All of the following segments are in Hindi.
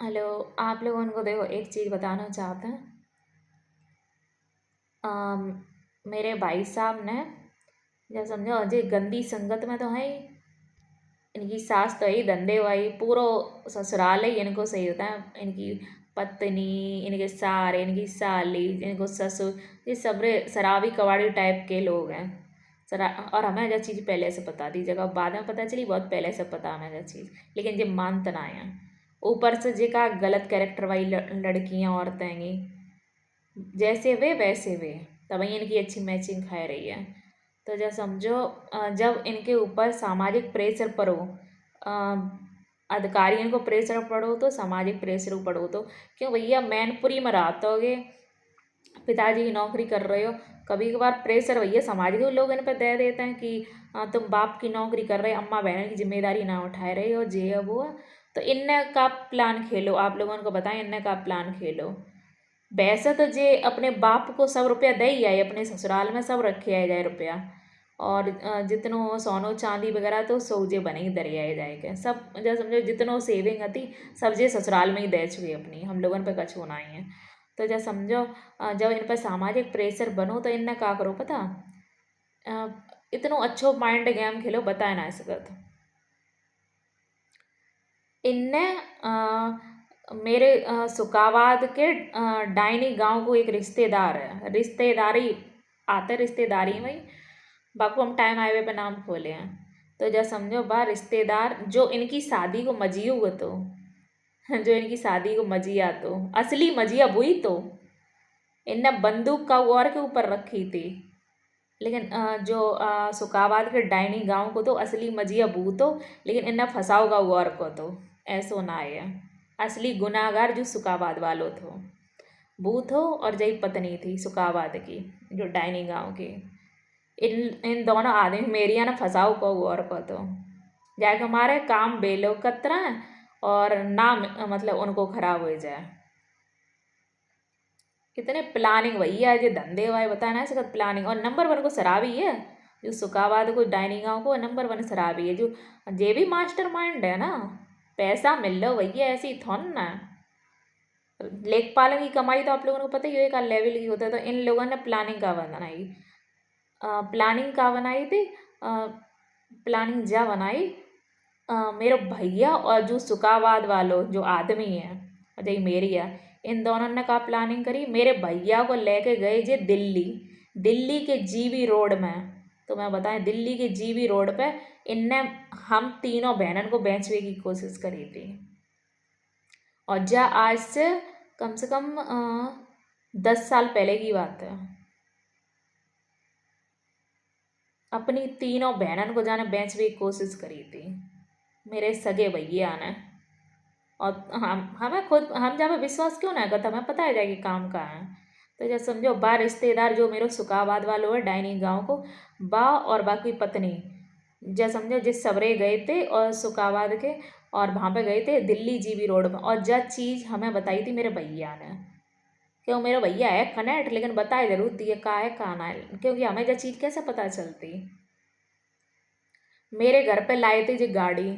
हेलो। आप लोगों को देखो एक चीज़ बताना चाहते हैं। अम, मेरे भाई साहब ने जब समझो अजय गंदी संगत में तो है ही। इनकी सास तो ही धंधे वाई पूरा ससुराल ही इनको सही होता है। इनकी पत्नी, इनके सारे, इनकी साली, इनको ससुर, ये सब शराबी कबाड़ी टाइप के लोग हैं। सरा और हमें जो चीज़ पहले से पता थी, जगह बाद में पता चली, बहुत पहले से पता हमें जो चीज़, लेकिन ये मानते ना है। ऊपर से जे का गलत कैरेक्टर वाली लड़कियां औरतें हैं, जैसे वे वैसे वे, तभी इनकी अच्छी मैचिंग खा रही है। तो जब समझो जब इनके ऊपर सामाजिक प्रेशर पड़ो, अधिकारियों को प्रेशर पड़ो तो सामाजिक प्रेशर पड़ो तो, क्यों भैया मैनपुरी में रहते होगे, पिताजी की नौकरी कर रहे हो, कभी कभार प्रेशर भैया समाज के लोग इन पर दे देते हैं कि तुम बाप की नौकरी कर रहे हो, अम्मा बहन की जिम्मेदारी ना उठाए रहे हो, जे है वो है। तो इनने का प्लान खेलो, आप लोगों को बताएं, इनने का प्लान खेलो। वैसे तो जे अपने बाप को 100 रुपया दे ही आए, अपने ससुराल में सब रखे आए जाए रुपया, और जितनो सोनो चांदी वगैरह तो सौजे बने ही दरियाए जाएगा सब, जैसे समझो जितनो सेविंग थी सब जे ससुराल में ही दे चुके अपनी, हम लोगों पे कछु होना ही है। तो जब समझो जब इन पर सामाजिक प्रेशर बनो तो इनने का करो पता, अ, इतनो अच्छो माइंड गेम खेलो, बताए ना सकत। इनने मेरे सुकाबाद के डाइनी गांव को एक रिश्तेदार है, रिश्तेदारी आते रिश्तेदारी में ही, बापू हम टाइम हाईवे पे नाम खोले हैं। तो जब समझो बा रिश्तेदार जो इनकी शादी को मजियो हुआ तो जो इनकी शादी को मजिया तो असली मजिया बुई तो इनने बंदूक का और के ऊपर रखी थी। लेकिन जो सुकाबाद के डाइनी गांव को तो असली मजिया बू तो, लेकिन इन्हें फंसाओ का और को तो ऐसो ना है। असली गुनाहगार जो सुकाबाद वालो थो, बू थो, और जई पत्नी थी सुकाबाद की, जो डाइनी गांव की। इन इन दोनों आदमी मेरिया ने फंसाओ को और को तो जाके हमारे काम बेलो कतरा, और नाम मतलब उनको खराब हो जाए। कितने प्लानिंग भैया है, जो धंधे वाले बताया ना सकत प्लानिंग, और नंबर वन को शराबी है जो सुकाबाद को डाइनिंग गाँव को, नंबर वन शराबी है, जो जे भी मास्टर माइंड है ना। पैसा मिल लो भैया, ऐसे ही थोन ना। लेखपाल की कमाई तो आप लोगों को पता ही है एक लेवल की होता है। तो इन लोगों ने प्लानिंग का बनाई, प्लानिंग का बनाई थी, प्लानिंग जा बनाई, मेरे भैया और जो सुकाबाद वालों जो आदमी है, अजय मेरी है, इन दोनों ने का प्लानिंग करी, मेरे भैया को लेके गए जे दिल्ली, दिल्ली के जीबी रोड में। तो मैं बताएं दिल्ली के जीबी रोड पे इनने हम तीनों बहनों को बेचने की कोशिश करी थी। और जा आज से कम 10 साल पहले की बात है। अपनी तीनों बहनों को जाने बेचने की कोशिश करी थी मेरे सगे भैया ने। और हम हमें खुद हम जब विश्वास क्यों ना करता, हमें पता है जाएगी काम का है। तो जब समझो बा रिश्तेदार जो मेरे सुकाबाद वालों है डाइनिंग गांव को, बा और बाकी पत्नी, जब समझो जिस सवरे गए थे और सुकाबाद के, और वहाँ पे गए थे दिल्ली जीबी रोड में, और जब चीज़ हमें बताई थी मेरे भैया ने, क्यों मेरे भैया है खनेट, लेकिन बताए जरूर दिए का है का ना है, क्योंकि हमें जब चीज़ कैसे पता चलती। मेरे घर पे लाए थे जी गाड़ी,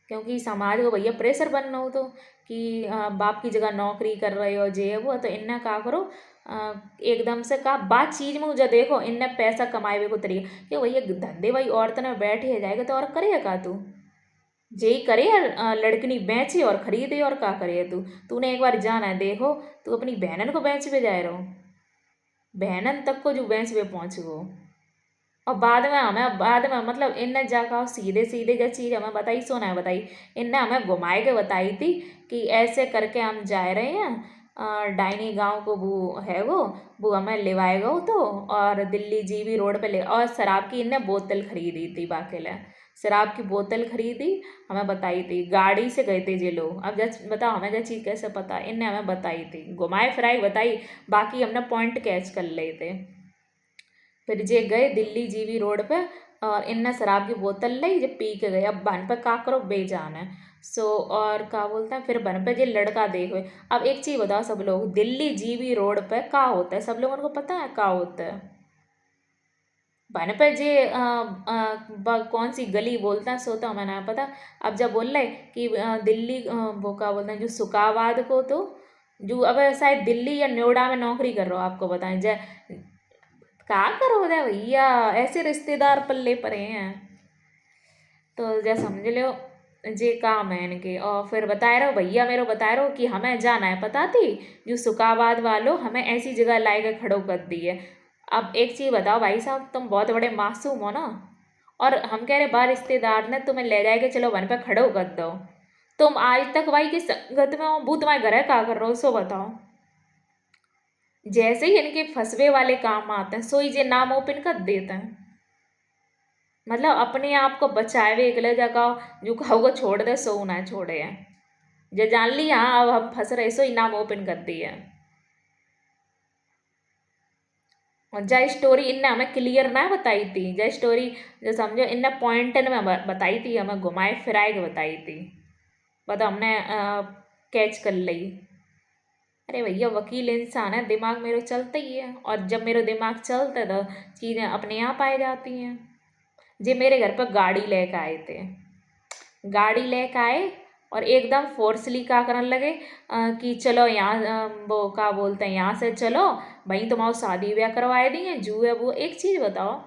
क्योंकि समाज को भैया प्रेशर बनना हो तो कि बाप की जगह नौकरी कर रहे हो जे है वो, तो इनने का करो एकदम से का बात चीज में मुझे देखो इनने पैसा कमाए हुए को तरीका, क्यों भैया धंधे भाई औरत ने बैठे है जाएगा तो और करेगा तू, जे ही करे यार, लड़कनी बेचे और खरीदे, और का करे तू, तूने एक बार जाना है देखो, तू अपनी बहनन को बेच पे जाए रहो, बहनन तक को जो बेच पे पहुँच गो। और बाद में मतलब इनने जाकर सीधे सीधे जो चीज़ हमें बताई सो ना बताई, इनने हमें घुमाए के बताई थी कि ऐसे करके हम जा रहे हैं, डाइनी गांव को वो है वो हमें लेवाएगा वो तो, और दिल्ली जीबी रोड पे ले, और शराब की इनने बोतल खरीदी थी बाकेला, शराब की बोतल खरीदी, हमें बताई थी, गाड़ी से गए थे ये लोग। अब जब बताओ हमें जो चीज़ कैसे पता, इनने हमें बताई थी, घुमाए फिराई बताई, बाकी हमने पॉइंट कैच कर लिए थे। फिर जे गए दिल्ली जीबी रोड पे, और इनने शराब की बोतल ली, जब पी के गए, अब बन पे का करो बेजान है। सो और क्या बोलते हैं, फिर बन पे जे लड़का देखो। अब एक चीज़ बताओ सब लोग, दिल्ली जीबी रोड पे का होता है, सब लोगों को पता है का होता है। बन पे जे कौन सी गली बोलता है सो तो हमें ना पता। अब जब बोल रहे कि दिल्ली वो क्या बोलते हैं जो सुकाबाद को तो जो अब शायद दिल्ली या नोएडा में नौकरी कर रहे हो आपको बताएं जय क्या करो दे भैया ऐसे रिश्तेदार पल्ले पड़े हैं। तो जय समझ लो जे काम है इनके और फिर बता रहे हो भैया मेरे को बता रहे हो कि हमें जाना है पता थी जो सुकाबाद वालों हमें ऐसी जगह ला के खड़ो कर दी है। अब एक चीज़ बताओ भाई साहब तुम बहुत बड़े मासूम हो ना और हम कह रहे बाहर रिश्तेदार ने तुम्हें ले जाए के चलो वन पे खड़ो कर दो। तुम आज तक भाई की संगत में हो भूत तुम्हारे घर है क्या कर रहे हो सो बताओ। जैसे ही इनके फंसवे वाले काम आते हैं सोई जे नाम ओपन कर देते हैं। मतलब अपने आप को बचाए हुए अगले जगह जो खाओ को छोड़ दे सो ना छोड़े हैं। जे जान ली हाँ अब हम फंस रहे सो ही नाम ओपन कर दिए। और जय स्टोरी इनने हमें क्लियर ना बताई थी जय स्टोरी जो समझो इनने पॉइंट में बताई थी हमें घुमाए फिराए के बताई थी। बताओ हमने कैच कर ली। अरे भैया वकील इंसान है दिमाग मेरे चलता ही है और जब मेरा दिमाग चलता है तो चीज़ें अपने आप आ जाती हैं। जे मेरे घर पर गाड़ी लेके आए थे गाड़ी लेके आए और एकदम फोर्सली क्या करने लगे कि चलो यहाँ वो क्या बोलते हैं यहाँ से चलो भाई तुम्हारा शादी ब्याह करवाए दी है जू है वो एक चीज़ बताओ।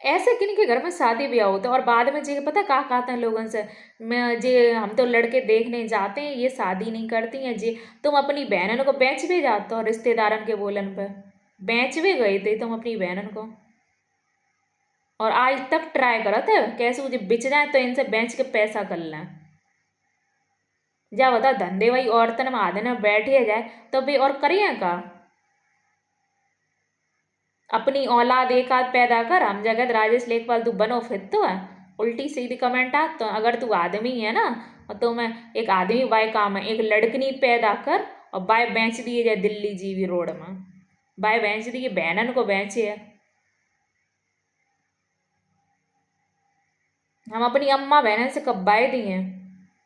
ऐसे किन के घर में शादी ब्याह होता है और बाद में जी पता क्या कहते हैं लोगों से मैं जे हम तो लड़के देखने जाते हैं ये शादी नहीं करती हैं जी। तुम अपनी बहनों को बेच भी जाते हो रिश्तेदारन के बोलन पे बेच भी गए थे तुम अपनी बहनों को और आज तक ट्राई करो थे कैसे मुझे बिच जाए तो इनसे बेच के पैसा कर लें। जा बता धंधे वही औरतन में आधे में बैठे जाए तो भी और करिए का अपनी औलाद एक आध पैदा कर हम जगत राजेश लेखपाल तू बनो फिर तो है। उल्टी सीधी कमेंट आ तो अगर तू आदमी है ना तो मैं एक आदमी बाय काम है एक लड़कनी पैदा कर और बाय बेच दिए जाए दिल्ली जीवी रोड में बाय बेच दिए बहनन को बेचे है। हम अपनी अम्मा बहनन से कब बाय दिए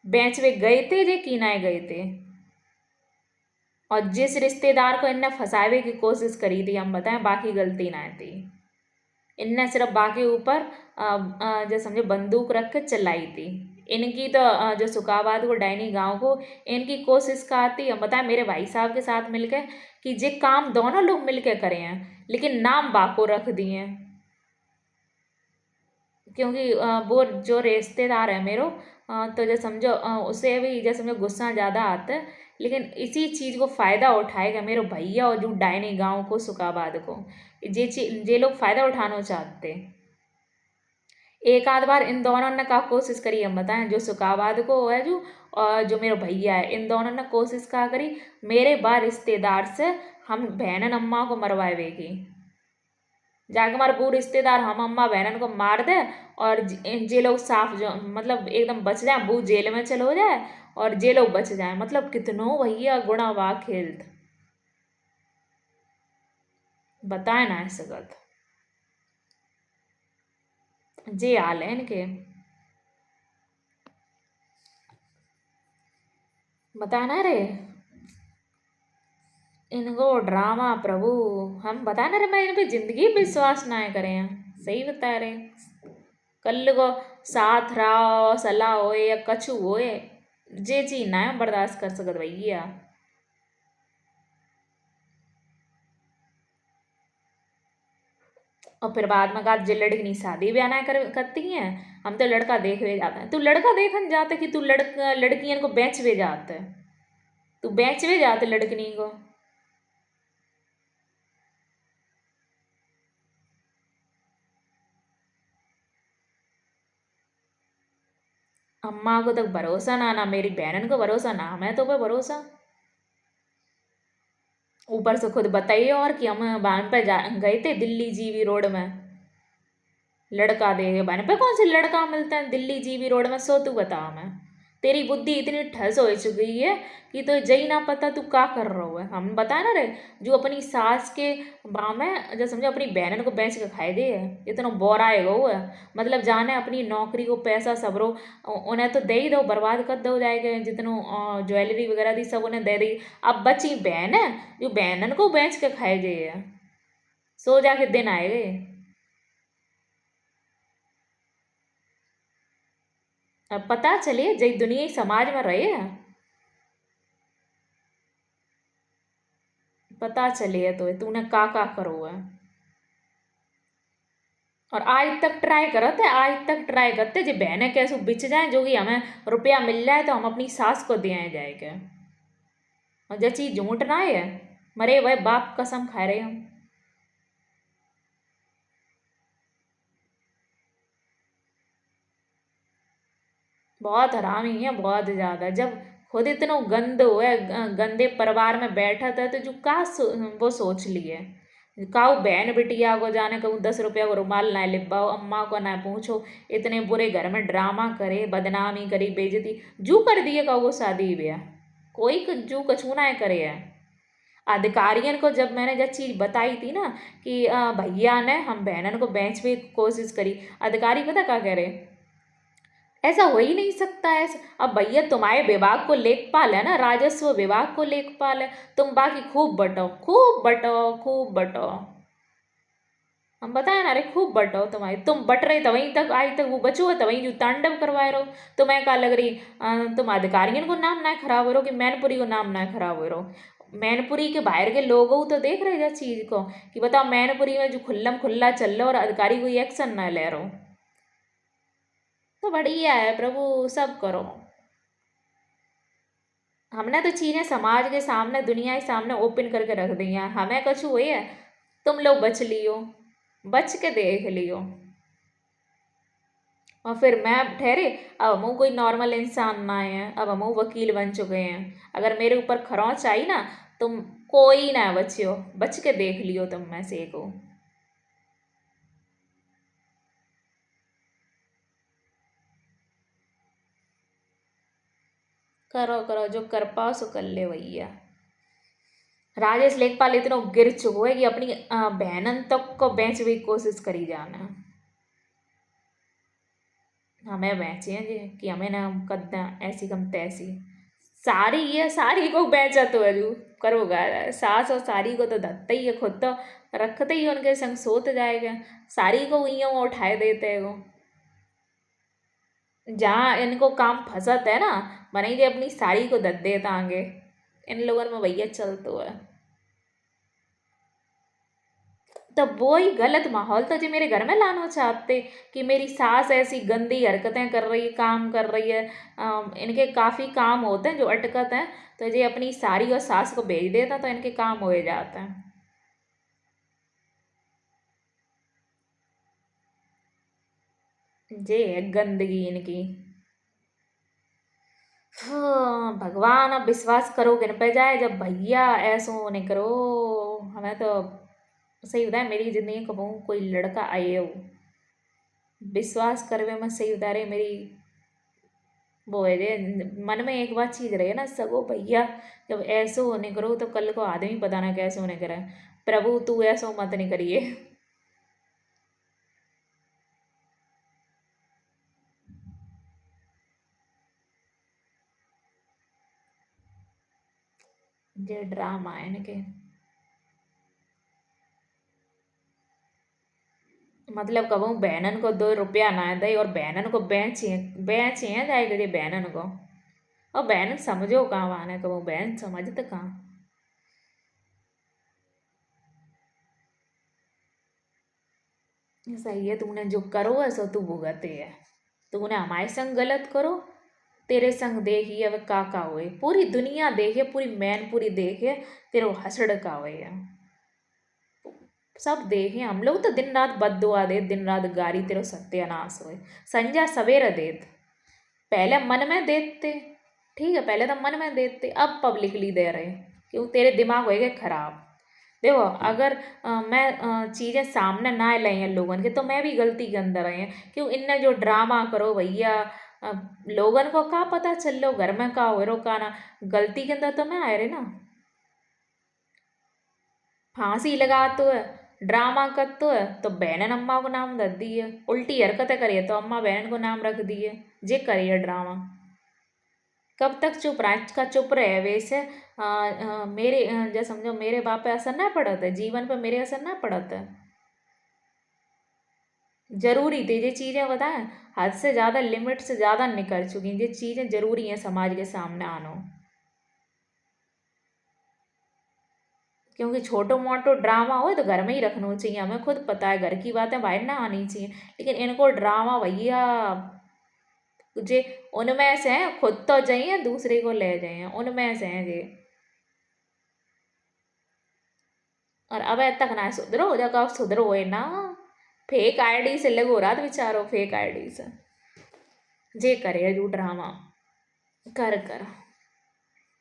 बेच वे गए थे जे कीनाए गए थे। और जिस रिश्तेदार को इनने फंसावे की कोशिश करी थी हम बताएं बाकी गलती ना थी। इनने सिर्फ बाकी ऊपर जो समझो बंदूक रख के चलाई थी। इनकी तो जो सुकाबाद को डायनी गांव को इनकी कोशिश का आती हम बताएं मेरे भाई साहब के साथ मिलकर कि जे काम दोनों लोग मिलकर करे हैं लेकिन नाम बाको रख दिए हैं। क्योंकि वो जो रिश्तेदार है मेरो तो जो समझो उसे भी जो समझो गुस्सा ज़्यादा आता है लेकिन इसी चीज़ को फ़ायदा उठाएगा मेरे भैया और जो डायनी गांव को सुकाबाद को जे लोग फ़ायदा उठाना चाहते। एक आध बार इन दोनों ने का कोशिश करी हम बताएं जो सुकाबाद को है जो और जो मेरा भैया है इन दोनों ने कोशिश का करी मेरे बार रिश्तेदार से हम बहनन अम्मा को मरवाएगी जाके हमारे वो रिश्तेदार हम अम्मा बहनन को मार दे और जे लोग साफ जो मतलब एकदम बच जाए वो जेल में चलो जाए और जे लोग बच जाए मतलब कितनों भैया गुणा वाह खेलत बताए ना ऐसे गत जे हाल है इनके बताए ना रे इनको ड्रामा प्रभु हम बता ना रहे मैं इन पे जिंदगी विश्वास ना करें हैं सही बता रहे। कल को साथ रहा सलाह होए या कछु होए जे चीज ना बर्दाश्त कर सकत भैया। और फिर बाद में कहा जे लड़की शादी ब्याह ना करती हैं हम तो लड़का देख वे जाते हैं तू लड़का देखन जाते कि तू लड़कियन को बेच वे जाते तू बेच वे जाते लड़कनी को। अम्मा को तो भरोसा ना मेरी बहनन को भरोसा ना मैं तो पे भरोसा। ऊपर से खुद बताइए और कि हम वहां पे गए थे दिल्ली जीवी रोड में लड़का देखे बहन पे कौन से लड़का मिलता है दिल्ली जीवी रोड में सो तू बता हमें तेरी बुद्धि इतनी ठस हो चुकी है कि तो जई ना पता तू क्या कर रहा है। हम बता ना रे जो अपनी सास के बाँ में जो समझो अपनी बहनन को बेच के खाए दे है इतना बोरा है वो है मतलब जाने अपनी नौकरी को पैसा सबरो उन्हें तो दे ही दो बर्बाद कर दो जाएगा जितनों ज्वेलरी वगैरह दी सब उन्हें दे दी। अब बची बहन है जो बहनन को बेच के खाए दे है सो जाके दिन आएंगे। अब पता चले जई दुनिया ही समाज में रहे हैं, पता चले तो तूने का करो है। और आज तक ट्राई करते, आज तक ट्राई करते जो बहनें कैसे बिच जाए, जो कि हमें रुपया मिल जाए तो हम अपनी सास को दिया जाए क्या। और जो चीज़ झूठ ना है, मरे वह बाप कसम खा रहे हम। बहुत हरामी है, बहुत ज़्यादा। जब खुद इतना गंद हुआ है, गंदे परिवार में बैठा था, तो जो वो सोच लिए काऊ बहन बिटिया को जाने कहूँ 10 रुपया को रुमाल ना लिपाओ, अम्मा को ना पूछो, इतने बुरे घर में ड्रामा करे, बदनामी करी, बेइज्जती जू कर दिए का वो शादी ब्याह। कोई जू कछू ना करे है। अधिकारियों को जब मैंने जब चीज़ बताई थी ना कि भैया ने हम बहनन को बेच पे कोशिश करी, अधिकारी पता क्या कह रहे, ऐसा हो ही नहीं सकता है। अब भैया तुम्हारे विभाग को लेखपाल है ना, राजस्व विभाग को लेखपाल है, तुम बाकी खूब बटो, खूब बटो, खूब बटो। हम बताए ना, अरे खूब बटो तुम्हारी, तुम बट रहे तो वहीं तक आज तक वो बचो है, तो वहीं जो तांडव करवाए रहो। तुम्हें क्या लग रही तुम अधिकारियों को नाम ना खराब हो रहो कि मैनपुरी को नाम ना खराब हो रहो। मैनपुरी के बाहर के लोग हो तो देख रहे इस चीज़ को कि बताओ मैनपुरी में जो खुल्लम खुल्ला चल रहा और अधिकारी कोई एक्शन ना ले रहो। तो बढ़िया है प्रभु, सब करो। हमने तो चीज़ें समाज के सामने, दुनिया के सामने ओपन करके रख दी हैं, हमें कुछ हुई है, तुम लोग बच लियो, बच के देख लियो। और फिर मैं ठहरे, अब हम कोई नॉर्मल इंसान ना है, अब हम वकील बन चुके हैं। अगर मेरे ऊपर खरोंच आई ना, तुम कोई ना बचियो, बच के देख लियो तुम में से को। करो करो जो कर पाओ सो कर ले भैया। राजेश लेखपाल इतना गिर चुको है कि अपनी बहनन तक को बेचने की कोशिश करी जाना। हमें बेचे हैं जी कि हमें ना कद्दा ऐसी कम तैसी, सारी ये सारी को बेचा तो है जू करोगा। सास और सारी को तो धत्ते ही है, खुद तो रखते ही उनके संग सोत जाएगा, सारी को यूँ उठाए देते हैं वो। जहाँ इनको काम फंसत है ना, बनी जे अपनी साड़ी को दत देता आगे। इन लोगों में भैया चलतो है। तो वो ही गलत माहौल तो जो मेरे घर में लाना चाहते कि मेरी सास ऐसी गंदी हरकतें कर रही है, काम कर रही है, इनके काफ़ी काम होते हैं जो अटकत हैं, तो ये अपनी सारी और सास को भेज देता तो इनके काम हो जाते हैं। जे है गंदगी इनकी। हाँ भगवान, अब विश्वास करो गिन पे जाए जब भैया ऐसो नहीं करो। हमें तो सही बताए मेरी जिंदगी कबू कोई लड़का आए हो, विश्वास करवे में सही उतारे मेरी वो है रे। मन में एक बात चीज रहे ना सगो भैया, जब ऐसो होने करो तो कल को आदमी पता ना कैसे होने करे। प्रभु तू ऐसो मत नहीं करिए। जे ड्रामा है इनके, मतलब कहूँ बहनन को 2 रुपया ना दे और बहनन को बेचे, बेचे हैं जाएगा जी बहनन को। और बहन समझो कहाँ आने कहूँ, बहन समझते कहाँ। सही है, तूने जो करो है सो तू भुगते है। तूने हमारे संग गलत करो, तेरे संग देखिए अब का हुए, पूरी दुनिया देखे, पूरी मैनपुरी देखे तेरे हसड़ का हुए है। सब देखे, हम लोग तो दिन रात बद्दुआ दे, दिन रात गारी तेरो सत्यानाश होए, संजा सवेरे देत। पहले मन में देते, ठीक है, पहले तो मन में देते, अब पब्लिकली दे रहे, क्यों तेरे दिमाग होएगा खराब। देखो अगर मैं चीज़ें सामने ना लाई हैं लोगन के, तो मैं भी गलती के अंदर आई हैं। क्यों इनने जो ड्रामा करो भैया, अ, लोगन को का पता चल लो घर में का हो रो का ना, गलती के अंदर तो मैं आए रहे ना। फांसी लगा तो है, ड्रामा कर तो है, तो बहनन अम्मा को नाम रख दिए, उल्टी हरकतें करिए तो अम्मा बहन को नाम रख दिए, जे करिए ड्रामा। कब तक चुप रहा का चुप रहे वैसे मेरे जो समझो मेरे बाप पे असर ना पड़त है, जीवन पे मेरे असर ना पड़त है। जरूरी थी ये चीज़ें बताएं, हद से ज़्यादा लिमिट से ज़्यादा निकल चुकी हैं, ये चीज़ें जरूरी हैं समाज के सामने आना। क्योंकि छोटो मोटो ड्रामा हो तो घर में ही रखना चाहिए, हमें खुद पता है घर की बातें बाहर ना आनी चाहिए, लेकिन इनको ड्रामा भैया जे उनमें से हैं, खुद तो जाइए दूसरे को ले जाइए, उनमें से हैं जे। और अब तक ना सुधरो जब सुधरो है ना, फेक आईडी से लगो रात बेचारो, फेक आईडी से जे करे जो ड्रामा कर कर